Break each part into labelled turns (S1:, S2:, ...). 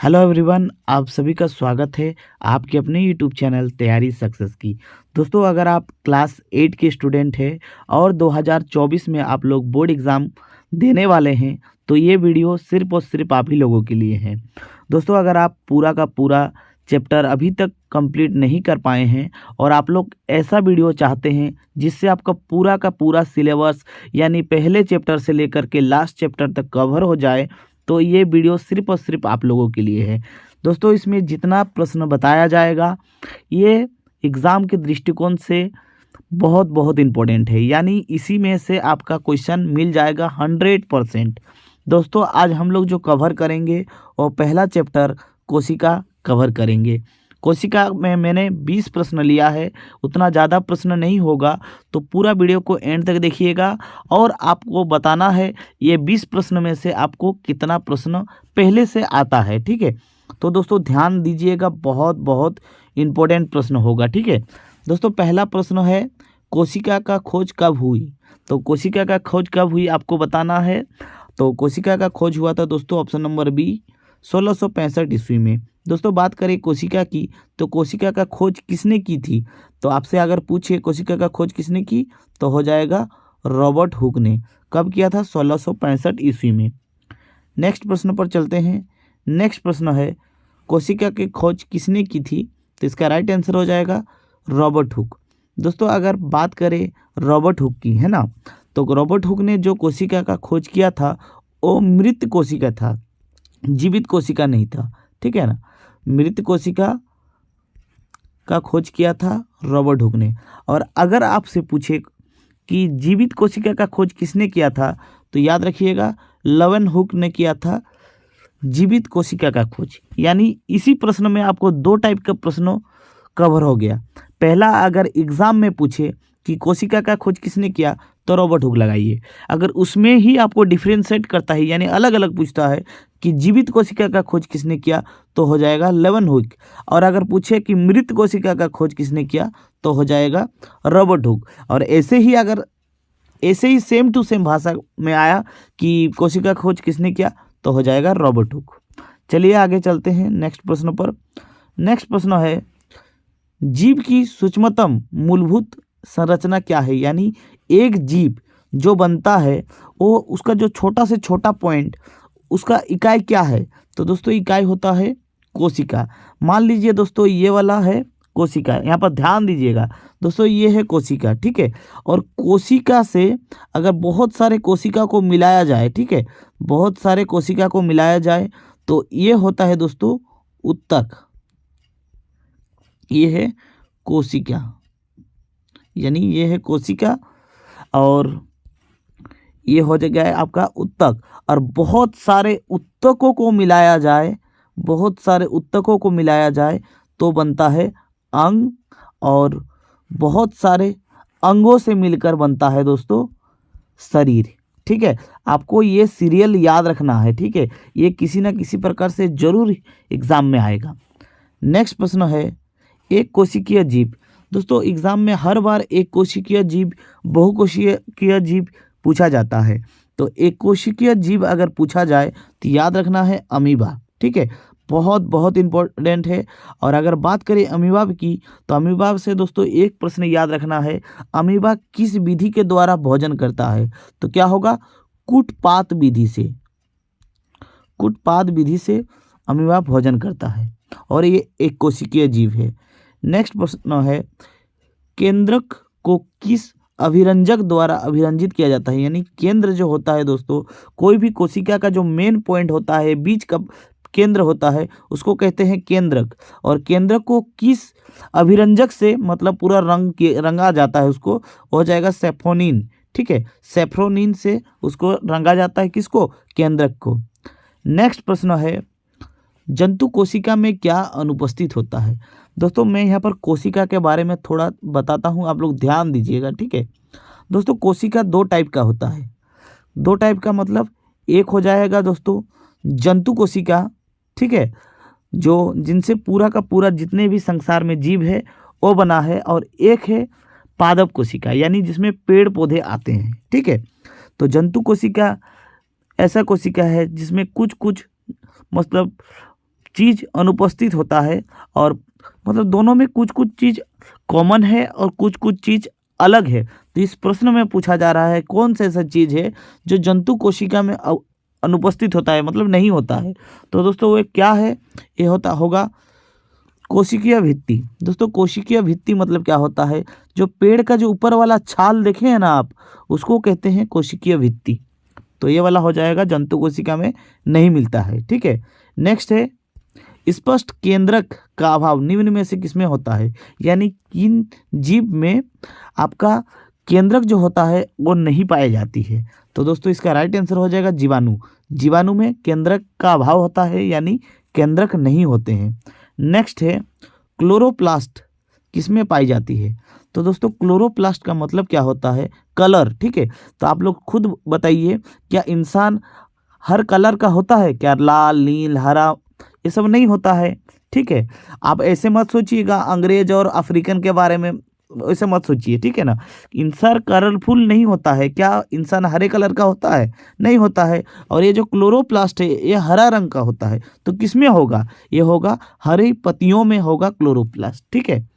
S1: Hello everyone, आप सभी का स्वागत है आपके अपने यूट्यूब चैनल तैयारी सक्सेस की। दोस्तों, अगर आप क्लास 8 के स्टूडेंट हैं और 2024 में आप लोग बोर्ड एग्ज़ाम देने वाले हैं तो ये वीडियो सिर्फ़ और सिर्फ आप ही लोगों के लिए है। दोस्तों, अगर आप पूरा का पूरा चैप्टर अभी तक कंप्लीट नहीं कर पाए हैं और आप लोग ऐसा वीडियो चाहते हैं जिससे आपका पूरा का पूरा सिलेबस यानी पहले चैप्टर से लेकर के लास्ट चैप्टर तक कवर हो जाए, तो ये वीडियो सिर्फ़ और सिर्फ आप लोगों के लिए है। दोस्तों, इसमें जितना प्रश्न बताया जाएगा ये एग्ज़ाम के दृष्टिकोण से बहुत बहुत इम्पोर्टेंट है, यानी इसी में से आपका क्वेश्चन मिल जाएगा 100%। दोस्तों, आज हम लोग जो कवर करेंगे और पहला चैप्टर कोशिका कवर करेंगे। कोशिका में मैंने 20 प्रश्न लिया है, उतना ज़्यादा प्रश्न नहीं होगा, तो पूरा वीडियो को एंड तक देखिएगा और आपको बताना है ये 20 प्रश्न में से आपको कितना प्रश्न पहले से आता है। ठीक है, तो दोस्तों ध्यान दीजिएगा, बहुत बहुत इम्पोर्टेंट प्रश्न होगा। ठीक है दोस्तों, पहला प्रश्न है कोशिका का खोज कब हुई। तो कोशिका का खोज कब हुई आपको बताना है। तो कोशिका का खोज हुआ था दोस्तों ऑप्शन नंबर बी 1665 ईस्वी में। दोस्तों, बात करें कोशिका की तो कोशिका का खोज किसने की थी, तो आपसे अगर पूछे कोशिका का खोज किसने की तो हो जाएगा रॉबर्ट हुक ने। कब किया था? 1665 ईस्वी में। नेक्स्ट प्रश्न पर चलते हैं। नेक्स्ट प्रश्न है कोशिका की खोज किसने की थी, तो इसका राइट आंसर हो जाएगा रॉबर्ट हुक। दोस्तों, अगर बात करें रॉबर्ट हुक की, है ना, तो रॉबर्ट हुक ने जो कोशिका का खोज किया था वो मृत कोशिका था, जीवित कोशिका नहीं था। ठीक है ना, मृत कोशिका का खोज किया था रॉबर्ट हुक ने। और अगर आपसे पूछे कि जीवित कोशिका का खोज किसने किया था, तो याद रखिएगा लेवन हुक ने किया था जीवित कोशिका का खोज। यानी इसी प्रश्न में आपको दो टाइप का प्रश्नों कवर हो गया। पहला, अगर एग्जाम में पूछे कि कोशिका का खोज किसने किया तो रॉबर्ट हुक लगाइए। अगर उसमें ही आपको डिफरेंशिएट करता है यानी अलग अलग पूछता है कि जीवित कोशिका का खोज किसने किया तो हो जाएगा लेवन हुक। और अगर पूछे कि मृत कोशिका का खोज किसने किया तो हो जाएगा रॉबर्ट हुक। और ऐसे ही सेम टू सेम भाषा में आया कि कोशिका खोज किसने किया तो हो जाएगा रॉबर्ट हुक। चलिए आगे चलते हैं नेक्स्ट प्रश्न पर। नेक्स्ट प्रश्न है जीव की सूक्ष्मतम मूलभूत संरचना क्या है। यानी एक जीव जो बनता है वो उसका जो छोटा से छोटा पॉइंट उसका इकाई क्या है, तो दोस्तों इकाई होता है कोशिका। मान लीजिए दोस्तों ये वाला है कोशिका, यहाँ पर ध्यान दीजिएगा दोस्तों, ये है कोशिका। ठीक है, और कोशिका से अगर बहुत सारे कोशिका को मिलाया जाए, ठीक है, बहुत सारे कोशिका को मिलाया जाए तो ये होता है दोस्तों उत्तक। ये है कोशिका, यानी ये है कोशिका और ये हो गया है आपका उत्तक। और बहुत सारे उत्तकों को मिलाया जाए, बहुत सारे उत्तकों को मिलाया जाए तो बनता है अंग, और बहुत सारे अंगों से मिलकर बनता है दोस्तों शरीर। ठीक है, आपको ये सीरियल याद रखना है। ठीक है, ये किसी ना किसी प्रकार से जरूर एग्जाम में आएगा। नेक्स्ट प्रश्न है एक कोशिकीय जीव। दोस्तों, एग्जाम में हर बार एक कोशिकीय जीव, बहुकोशिकीय जीव पूछा जाता है। तो एक कोशिकीय जीव अगर पूछा जाए तो याद रखना है अमीबा। ठीक है, बहुत बहुत इम्पोर्टेंट है। और अगर बात करें अमीबा की तो अमीबा से दोस्तों एक प्रश्न याद रखना है, अमीबा किस विधि के द्वारा भोजन करता है, तो क्या होगा कूटपात विधि से। कूटपात विधि से अमीबा भोजन करता है और ये एक कोशिकीय जीव है। नेक्स्ट प्रश्न है केंद्रक को किस अभिरंजक द्वारा अभिरंजित किया जाता है। यानी केंद्र जो होता है दोस्तों, कोई भी कोशिका का जो मेन पॉइंट होता है, बीच का केंद्र होता है, उसको कहते हैं केंद्रक। और केंद्रक को किस अभिरंजक से मतलब पूरा रंगा जाता है, उसको हो जाएगा सेफ्रोनिन। ठीक है, सेफ्रोनिन से उसको रंगा जाता है, किसको? केंद्रक को। नेक्स्ट प्रश्न है जंतु कोशिका में क्या अनुपस्थित होता है। दोस्तों, मैं यहाँ पर कोशिका के बारे में थोड़ा बताता हूँ, आप लोग ध्यान दीजिएगा। ठीक है दोस्तों, कोशिका दो टाइप का होता है। दो टाइप का मतलब एक हो जाएगा दोस्तों जंतु कोशिका, ठीक है, जो जिनसे पूरा का पूरा जितने भी संसार में जीव है वो बना है, और एक है पादप कोशिका यानी जिसमें पेड़ पौधे आते हैं। ठीक है, तो जंतु कोशिका ऐसा कोशिका है जिसमें कुछ कुछ मतलब चीज़ अनुपस्थित होता है, और मतलब दोनों में कुछ कुछ चीज़ कॉमन है और कुछ कुछ चीज़ अलग है। तो इस प्रश्न में पूछा जा रहा है कौन सा ऐसा चीज़ है जो जंतु कोशिका में अनुपस्थित होता है, मतलब नहीं होता है। तो दोस्तों वो क्या है, ये होगा कोशिकीय भित्ति। दोस्तों कोशिकीय भित्ति मतलब क्या होता है, जो पेड़ का जो ऊपर वाला छाल देखे हैं ना आप, उसको कहते हैं कोशिकीय भित्ति। तो ये वाला हो जाएगा, जंतु कोशिका में नहीं मिलता है। ठीक है, नेक्स्ट है स्पष्ट केंद्रक का अभाव निम्न में से किसमें होता है, यानी किन जीव में आपका केंद्रक जो होता है वो नहीं पाई जाती है। तो दोस्तों इसका राइट आंसर हो जाएगा जीवाणु। जीवाणु में केंद्रक का अभाव होता है, यानी केंद्रक नहीं होते हैं। नेक्स्ट है क्लोरोप्लास्ट किसमें पाई जाती है। तो दोस्तों क्लोरोप्लास्ट का मतलब क्या होता है, कलर। ठीक है, तो आप लोग खुद बताइए, क्या इंसान हर कलर का होता है क्या, लाल नील हरा, ये सब नहीं होता है। ठीक है, आप ऐसे मत सोचिएगा अंग्रेज और अफ्रीकन के बारे में, ऐसे मत सोचिए। ठीक है ना, इंसान कलरफुल नहीं होता है। क्या इंसान हरे कलर का होता है, नहीं होता है। और ये जो क्लोरोप्लास्ट है ये हरा रंग का होता है। तो किसमें होगा, ये होगा हरी पत्तियों में होगा क्लोरोप्लास्ट। ठीक है,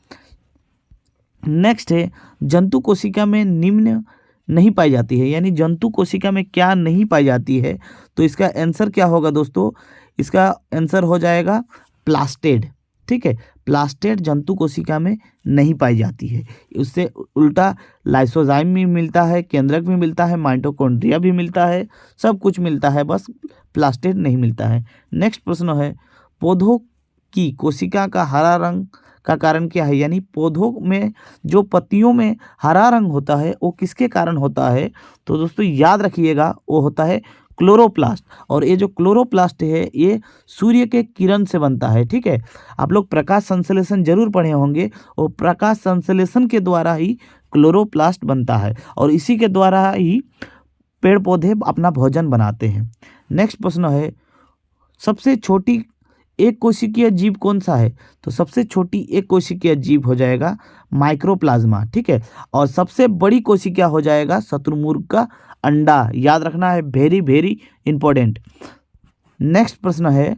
S1: नेक्स्ट है जंतु कोशिका में निम्न नहीं पाई जाती है, यानी जंतु कोशिका में क्या नहीं पाई जाती है। तो इसका आंसर क्या होगा दोस्तों, इसका आंसर हो जाएगा प्लास्टेड। ठीक है, प्लास्टेड जंतु कोशिका में नहीं पाई जाती है। उससे उल्टा लाइसोजाइम भी मिलता है, केंद्रक भी मिलता है, माइटोकॉन्ड्रिया भी मिलता है, सब कुछ मिलता है, बस प्लास्टेड नहीं मिलता है। नेक्स्ट प्रश्न है पौधों की कोशिका का हरा रंग का कारण क्या है, यानी पौधों में जो पत्तियों में हरा रंग होता है वो किसके कारण होता है। तो दोस्तों याद रखिएगा वो होता है क्लोरोप्लास्ट। और ये जो क्लोरोप्लास्ट है ये सूर्य के किरण से बनता है। ठीक है, आप लोग प्रकाश संश्लेषण जरूर पढ़े होंगे, और प्रकाश संश्लेषण के द्वारा ही क्लोरोप्लास्ट बनता है, और इसी के द्वारा ही पेड़ पौधे अपना भोजन बनाते हैं। नेक्स्ट प्रश्न है सबसे छोटी एक कोशिकीय जीव कौन सा है। तो सबसे छोटी एक कोशिकीय जीव हो जाएगा माइक्रोप्लाज्मा। ठीक है, और सबसे बड़ी कोशिका हो जाएगा शत्रुमुर्ग का अंडा। याद रखना है, वेरी वेरी इंपॉर्टेंट। नेक्स्ट प्रश्न है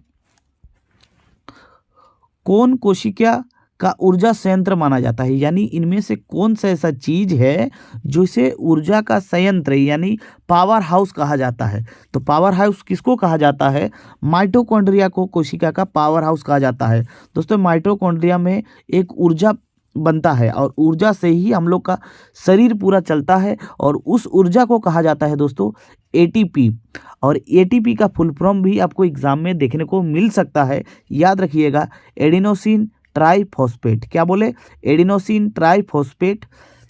S1: कौन कोशिका का ऊर्जा संयंत्र माना जाता है, यानी इनमें से कौन सा ऐसा चीज है जिसे ऊर्जा का संयंत्र यानी पावर हाउस कहा जाता है। तो पावर हाउस किसको कहा जाता है, माइटोकॉन्ड्रिया को कोशिका का पावर हाउस कहा जाता है। दोस्तों माइटोकॉन्ड्रिया में एक ऊर्जा बनता है, और ऊर्जा से ही हम लोग का शरीर पूरा चलता है, और उस ऊर्जा को कहा जाता है दोस्तों एटीपी। और एटीपी का फुल फॉर्म भी आपको एग्जाम में देखने को मिल सकता है, याद रखिएगा एडिनोसिन ट्राइफॉस्फेट। क्या बोले, एडिनोसिन ट्राइफॉस्फेट।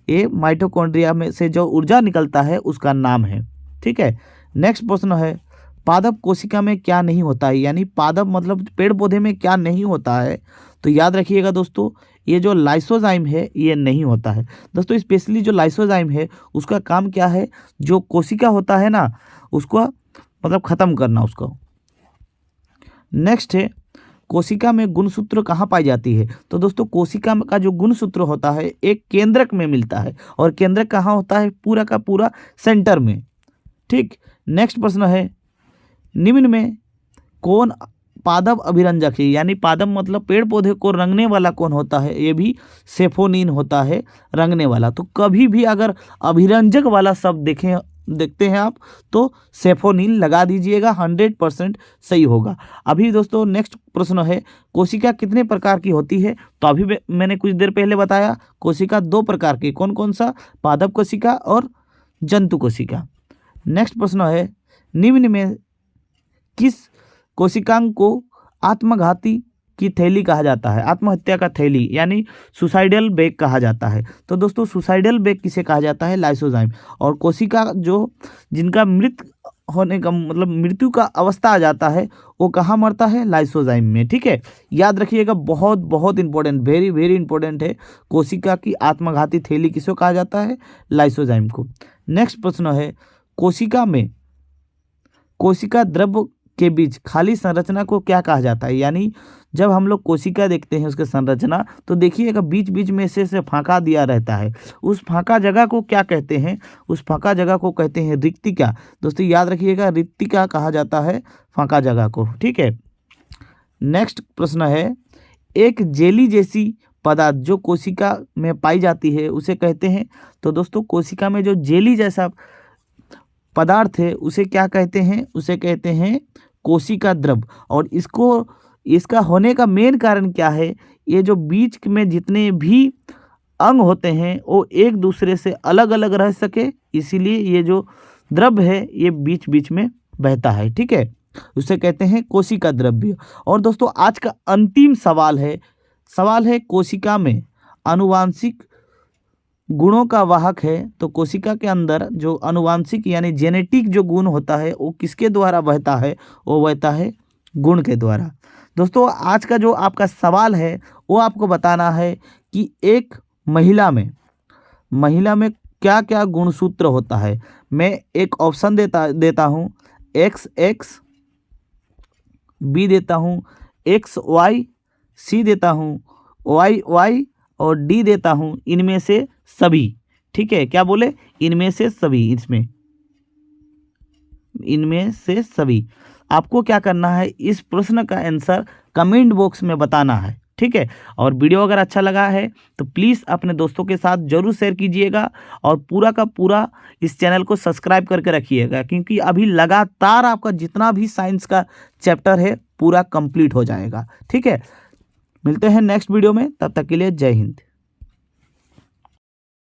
S1: ये माइटोकॉन्ड्रिया में से जो ऊर्जा निकलता है उसका नाम है। ठीक है, नेक्स्ट प्रश्न है पादप कोशिका में क्या नहीं होता है, यानी पादप मतलब पेड़ पौधे में क्या नहीं होता है। तो याद रखिएगा दोस्तों ये जो लाइसोजाइम है ये नहीं होता है। दोस्तों स्पेशली जो लाइसोजाइम है उसका काम क्या है, जो कोशिका होता है ना उसको मतलब खत्म करना उसको। नेक्स्ट है कोशिका में गुणसूत्र कहाँ पाई जाती है। तो दोस्तों कोशिका का जो गुणसूत्र होता है एक केंद्रक में मिलता है, और केंद्रक कहाँ होता है, पूरा का पूरा सेंटर में। ठीक, नेक्स्ट प्रश्न है निम्न में कौन पादप अभिरंजक है, यानी पादप मतलब पेड़ पौधे को रंगने वाला कौन होता है, ये भी सेफोनीन होता है रंगने वाला। तो कभी भी अगर अभिरंजक वाला शब्द देखते हैं आप तो सेफोनीन लगा दीजिएगा, 100% सही होगा। अभी दोस्तों नेक्स्ट प्रश्न है कोशिका कितने प्रकार की होती है। तो अभी मैंने कुछ देर पहले बताया कोशिका 2 प्रकार की, कौन कौन सा, पादप कोशिका और जंतु कोशिका। नेक्स्ट प्रश्न है निम्न में किस कोशिकांग को आत्मघाती की थैली कहा जाता है, आत्महत्या का थैली यानी सुसाइडल बैग कहा जाता है। तो दोस्तों सुसाइडल बैग किसे कहा जाता है, लाइसोजाइम। और कोशिका जो जिनका मृत होने का मतलब मृत्यु का अवस्था आ जाता है वो कहाँ मरता है, लाइसोजाइम में। ठीक है, याद रखिएगा, बहुत बहुत इंपॉर्टेंट, वेरी वेरी इंपॉर्टेंट है। कोशिका की आत्मघाती थैली किसको कहा जाता है, लाइसोजाइम को। नेक्स्ट प्रश्न है कोशिका में कोशिका द्रव्य के बीच खाली संरचना को क्या कहा जाता है, यानी जब हम लोग कोशिका देखते हैं उसके संरचना तो देखिएगा बीच बीच में से फांका दिया रहता है, उस फांका जगह को क्या कहते हैं, उस फांका जगह को कहते हैं रिक्तिका। दोस्तों याद रखिएगा रिक्तिका कहा जाता है फांका जगह को। ठीक है, नेक्स्ट प्रश्न है, एक जेली जैसी पदार्थ जो कोशिका में पाई जाती है उसे कहते हैं। तो दोस्तों कोशिका में जो जेली जैसा पदार्थ है उसे क्या कहते हैं? उसे कहते हैं कोशिका द्रव। और इसका होने का मेन कारण क्या है? ये जो बीच में जितने भी अंग होते हैं वो एक दूसरे से अलग अलग रह सके, इसीलिए ये जो द्रव है ये बीच बीच में बहता है। ठीक है, उसे कहते हैं कोशिका द्रव्य। और दोस्तों आज का अंतिम सवाल है कोशिका में आनुवांशिक गुणों का वाहक है। तो कोशिका के अंदर जो आनुवांशिक यानी जेनेटिक जो गुण होता है वो किसके द्वारा बहता है? वो बहता है गुण के द्वारा। दोस्तों आज का जो आपका सवाल है वो आपको बताना है कि एक महिला में क्या क्या गुणसूत्र होता है। मैं एक ऑप्शन देता हूँ, XX, बी देता हूँ XY, सी देता हूँ YY और डी देता हूँ इनमें से सभी। ठीक है, क्या बोले? इनमें से सभी। इनमें से सभी आपको क्या करना है? इस प्रश्न का आंसर कमेंट बॉक्स में बताना है। ठीक है, और वीडियो अगर अच्छा लगा है तो प्लीज़ अपने दोस्तों के साथ जरूर शेयर कीजिएगा और पूरा का पूरा इस चैनल को सब्सक्राइब करके रखिएगा, क्योंकि अभी लगातार आपका जितना भी साइंस का चैप्टर है पूरा कंप्लीट हो जाएगा। ठीक है, मिलते हैं नेक्स्ट वीडियो में, तब तक के लिए जय हिंद।